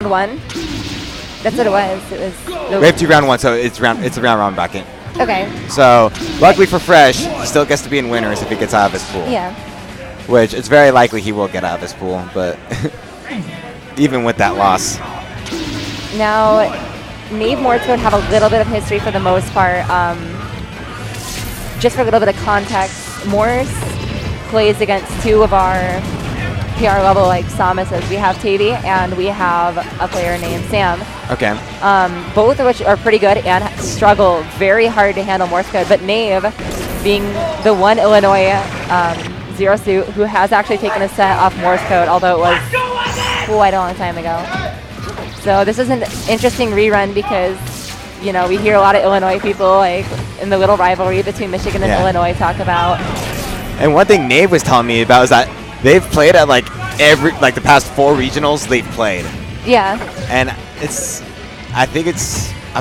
round one? That's what it was. It was. Wave 2 round 1, so it's a round bracket. Okay. So luckily for Fresh, he still gets to be in winners if he gets out of his pool. Yeah. Which it's very likely he will get out of his pool, but even with that loss. Now, Nave Morsecode have a little bit of history for the most part. Just for a little bit of context, Morse plays against two of our PR level like Samuses. We have Tavy and we have a player named Sam. Okay. Both of which are pretty good and struggle very hard to handle Morsecode. But Nave, being the one Illinois Zero Suit who has actually taken a set off Morsecode, although it was quite a long time ago. So this is an interesting rerun because, you know, we hear a lot of Illinois people like in the little rivalry between Michigan and Illinois talk about. And one thing Nave was telling me about is that they've played at like the past 4 regionals they've played. Yeah. And I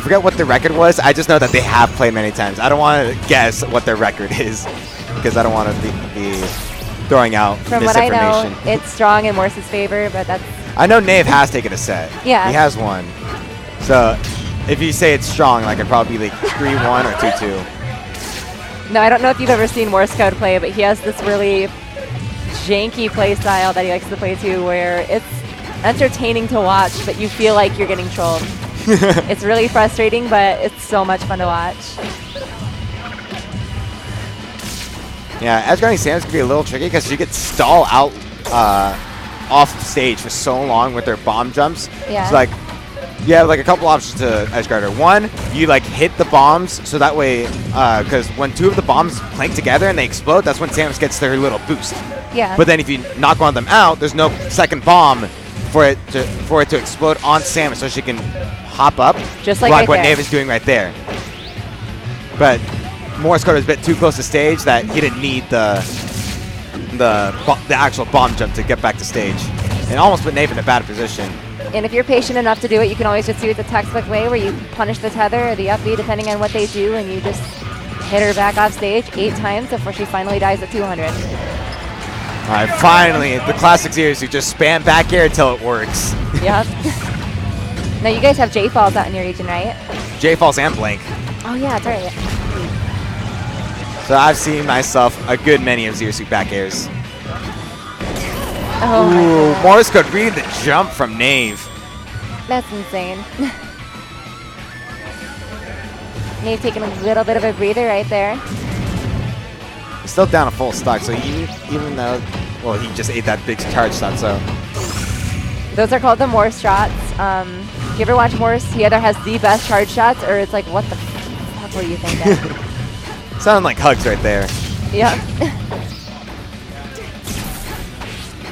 forget what the record was. I just know that they have played many times. I don't want to guess what their record is because I don't want to be throwing out From misinformation. what I know, it's strong in Morse's favor, but that's... I know Nave has taken a set. Yeah. He has one. So if you say it's strong, like it'd probably be like 3-1 or 2-2. No, I don't know if you've ever seen Morsecode play, but he has this really janky play style that he likes to play to where it's entertaining to watch, but you feel like you're getting trolled. It's really frustrating, but it's so much fun to watch. Yeah, edge guarding Samus can be a little tricky because she gets stalled out off stage for so long with their bomb jumps. Yeah. So like, you have like a couple options to edge guard her. One, you like hit the bombs so that way, because when 2 of the bombs clank together and they explode, that's when Samus gets their little boost. Yeah. But then if you knock one of them out, there's no second bomb for it to explode on Samus, so she can hop up, just like what right Nave is doing right there. But Morsecode was a bit too close to stage that he didn't need the actual bomb jump to get back to stage, and almost put Nave in a bad position. And if you're patient enough to do it, you can always just do it the textbook way where you punish the tether or the up B depending on what they do, and you just hit her back off stage 8 times before she finally dies at 200. All right, finally, the classic series, you just spam back air until it works. Yep. Now you guys have J-Falls out in your region, right? J-Falls and Blank. Oh yeah, that's right. So I've seen myself a good many of Zero Suit back airs. Oh Ooh, Morsecode reading the jump from Nave. That's insane. Nave taking a little bit of a breather right there. He's still down a full stock, so even though, well, he just ate that big charge shot, so. Those are called the Morse shots. If you ever watch Morse, he either has the best charge shots or it's like, what the fuck were you thinking? Sounded like hugs right there. Yep.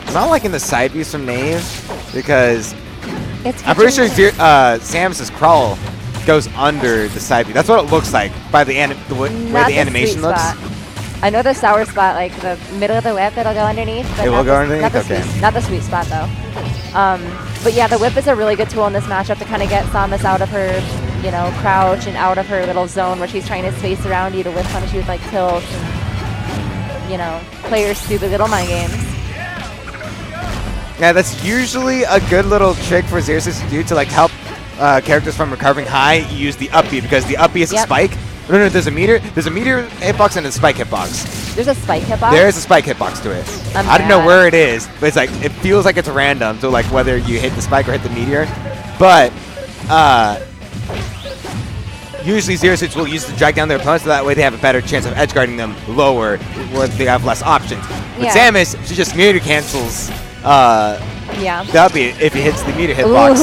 I'm not liking the side views from Nave because It's I'm pretty sure Samus's crawl goes under the side view. That's what it looks like by the way the animation looks. I know the sour spot, like the middle of the whip, it'll go underneath. But it will go underneath? Not the sweet spot, though. But yeah, the whip is a really good tool in this matchup to kind of get Samus out of her, you know, crouch and out of her little zone where she's trying to space around you to whip punish you with like tilts and, you know, play your stupid little mind games. Yeah, that's usually a good little trick for ZSS to do to like help characters from recovering high use the up B, because the up B is a spike. No, there's a meteor hitbox and a spike hitbox. There's a spike hitbox? There is a spike hitbox to it. I don't know where it is, but it's like, it feels like it's random, so like whether you hit the spike or hit the meteor. But usually Zero Suits will use to drag down their opponents, so that way they have a better chance of edge guarding them lower, where they have less options. But Samus, she just meteor cancels the up B. If he hits the meteor hitbox,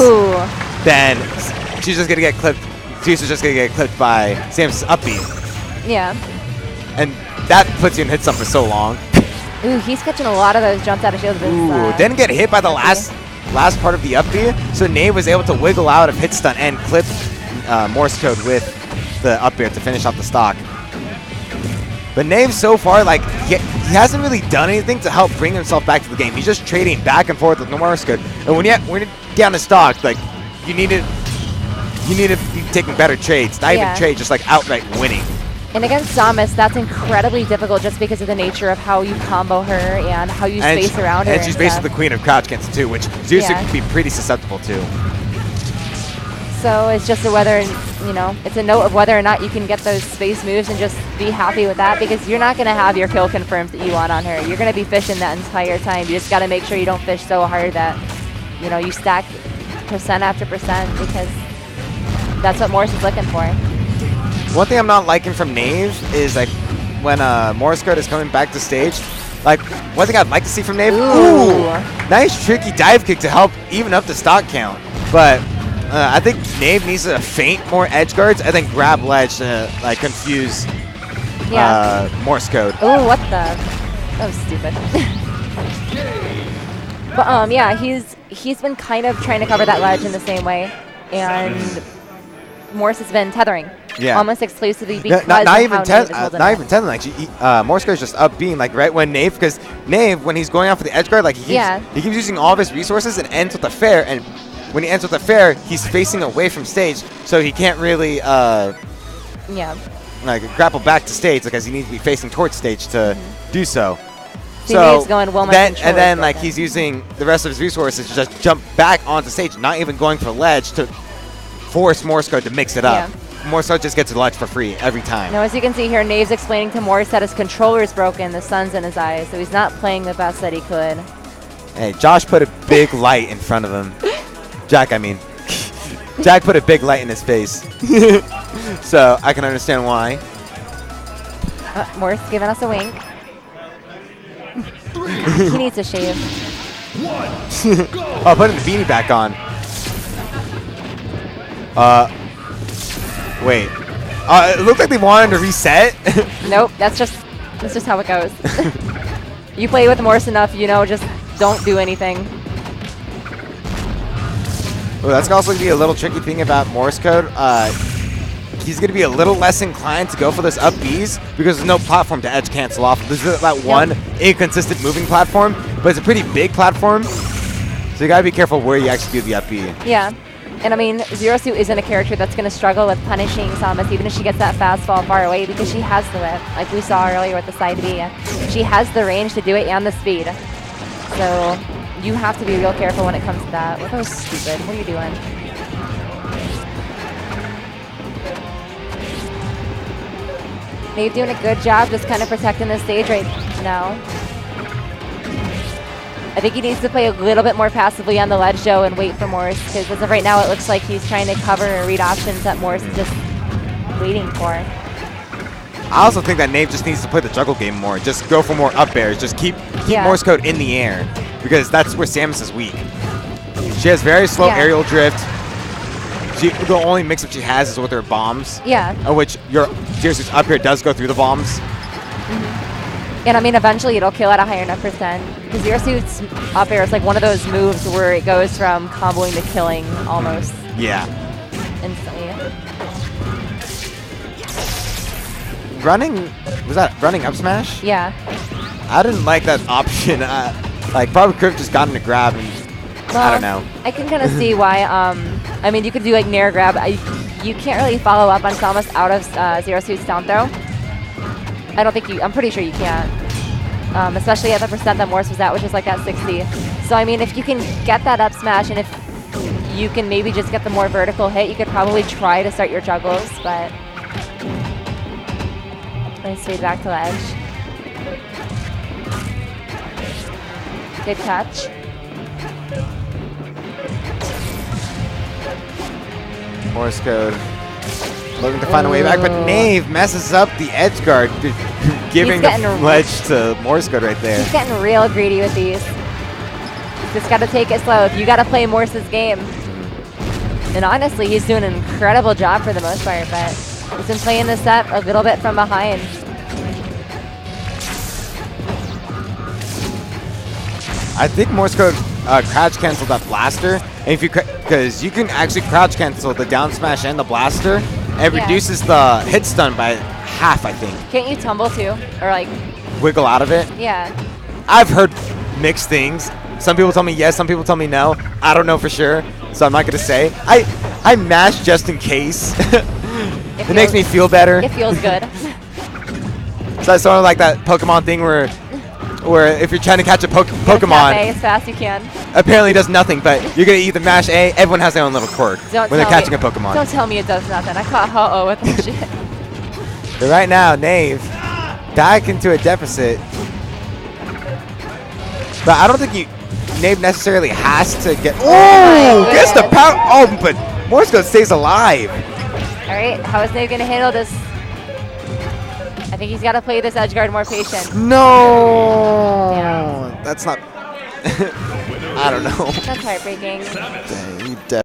then she's just gonna get clipped. Zeus is just going to get clipped by Samus' up B. Yeah. And that puts you in hit stun for so long. Ooh, he's catching a lot of those jumps out of shield. Ooh, didn't get hit by the last part of the up B, so Nave was able to wiggle out of hit stun and clip Morsecode with the up B to finish off the stock. But Nave so far, like, he hasn't really done anything to help bring himself back to the game. He's just trading back and forth with Morsecode. And when you're down a stock, like, you need to be taking better trades, not even trade, just like outright winning. And against Samus, that's incredibly difficult just because of the nature of how you combo her and how you space around her. And she's basically the queen of crouch cancel too, which Zeus can be pretty susceptible to. So it's just a whether, you know, it's a note of whether or not you can get those space moves and just be happy with that, because you're not going to have your kill confirmed that you want on her. You're going to be fishing that entire time. You just got to make sure you don't fish so hard that, you know, you stack percent after percent, because that's what Morse is looking for. One thing I'm not liking from Nave is like when Morsecode is coming back to stage. Like, one thing I'd like to see from Nave. Ooh, nice tricky dive kick to help even up the stock count. But I think Nave needs to feint more edge guards and then grab ledge to like confuse Morsecode. Oh, what the? That was stupid. But yeah, he's been kind of trying to cover that ledge in the same way, and Morse has been tethering. Yeah. Almost exclusively because not even tethering. Like Morsecode's just up being like right when Nave, because Nave, when he's going out for the edge guard, like he keeps using all of his resources and ends with a fair, and when he ends with a fair, he's facing away from stage, so he can't really like grapple back to stage because he needs to be facing towards stage to do so. So Nave's going, well, my control and then is like he's using the rest of his resources to just jump back onto stage, not even going for ledge to force Morsecode to mix it up. Morsecode just gets the ledge for free every time. Now, as you can see here, Nave's explaining to Morse that his controller is broken, the sun's in his eyes, so he's not playing the best that he could. Hey, Josh put a big light in front of him. Jack, I mean. Jack put a big light in his face. So I can understand why. Morse giving us a wink. He needs a shave. Oh, putting the beanie back on. Wait. It looked like they wanted to reset. Nope, that's just how it goes. You play with Morse enough, you know, just don't do anything. Well, that's also going to be a little tricky thing about Morsecode. He's going to be a little less inclined to go for this up Bs because there's no platform to edge cancel off. There's that one inconsistent moving platform, but it's a pretty big platform. So you got to be careful where you execute the up B. Yeah. And I mean, Zero Suit isn't a character that's going to struggle with punishing Samus, even if she gets that fastball far away, because she has the whip, like we saw earlier with the side B. She has the range to do it and the speed. So you have to be real careful when it comes to that. That was stupid. What are you doing? Nave doing a good job just kind of protecting the stage right now. I think he needs to play a little bit more passively on the ledge, though, and wait for Morse, because as of right now, it looks like he's trying to cover and read options that Morse is just waiting for. I also think that Nave just needs to play the juggle game more. Just go for more up airs. Just keep Morsecode in the air, because that's where Samus is weak. She has very slow aerial drift. The only mix-up she has is with her bombs. Yeah. Which your Zero Suit's up air does go through the bombs. And I mean, eventually it'll kill at a higher enough percent. Because Zero Suit's up air is like one of those moves where it goes from comboing to killing almost. Yeah. Instantly. Was that running up smash? Yeah. I didn't like that option. Like, probably could have just gotten a grab and I don't know. I can kind of see why. I mean, you could do like Nair grab. You can't really follow up on Samus out of Zero Suit's down throw. I don't think I'm pretty sure you can't. Especially at the percent that Morse was at, which is like that 60. So I mean, if you can get that up smash and if you can maybe just get the more vertical hit, you could probably try to start your juggles, but nice fade back to ledge. Good catch. Morsecode looking to find a way back, but Nave messes up the edge guard, giving the ledge to Morsecode right there. He's getting real greedy with these. Just got to take it slow. You got to play Morse's game. And honestly, he's doing an incredible job for the most part, but he's been playing this set a little bit from behind. I think Morsecode crouch canceled that blaster, and if because you can actually crouch cancel the down smash and the blaster, and it reduces the hit stun by half, I think. Can't you tumble too, or like wiggle out of it? Yeah. I've heard mixed things. Some people tell me yes, some people tell me no. I don't know for sure, so I'm not gonna say. I mash just in case. It makes me feel better. It feels good. So it's sort of like that Pokemon thing where where if you're trying to catch a Pokemon, as fast as you can. apparently does nothing, but you're going to either mash A. Everyone has their own little quirk when they're catching a Pokemon. Don't tell me it does nothing. I caught Ho-Oh with the shit. But right now, Nave back into a deficit. But I don't think Nave necessarily has to get. Oh, gets the power. Oh, but Morsecode stays alive. All right, how is Nave going to handle this? I think he's got to play this edge guard more patient. No. Yeah. That's not. I don't know. That's heartbreaking. Dang,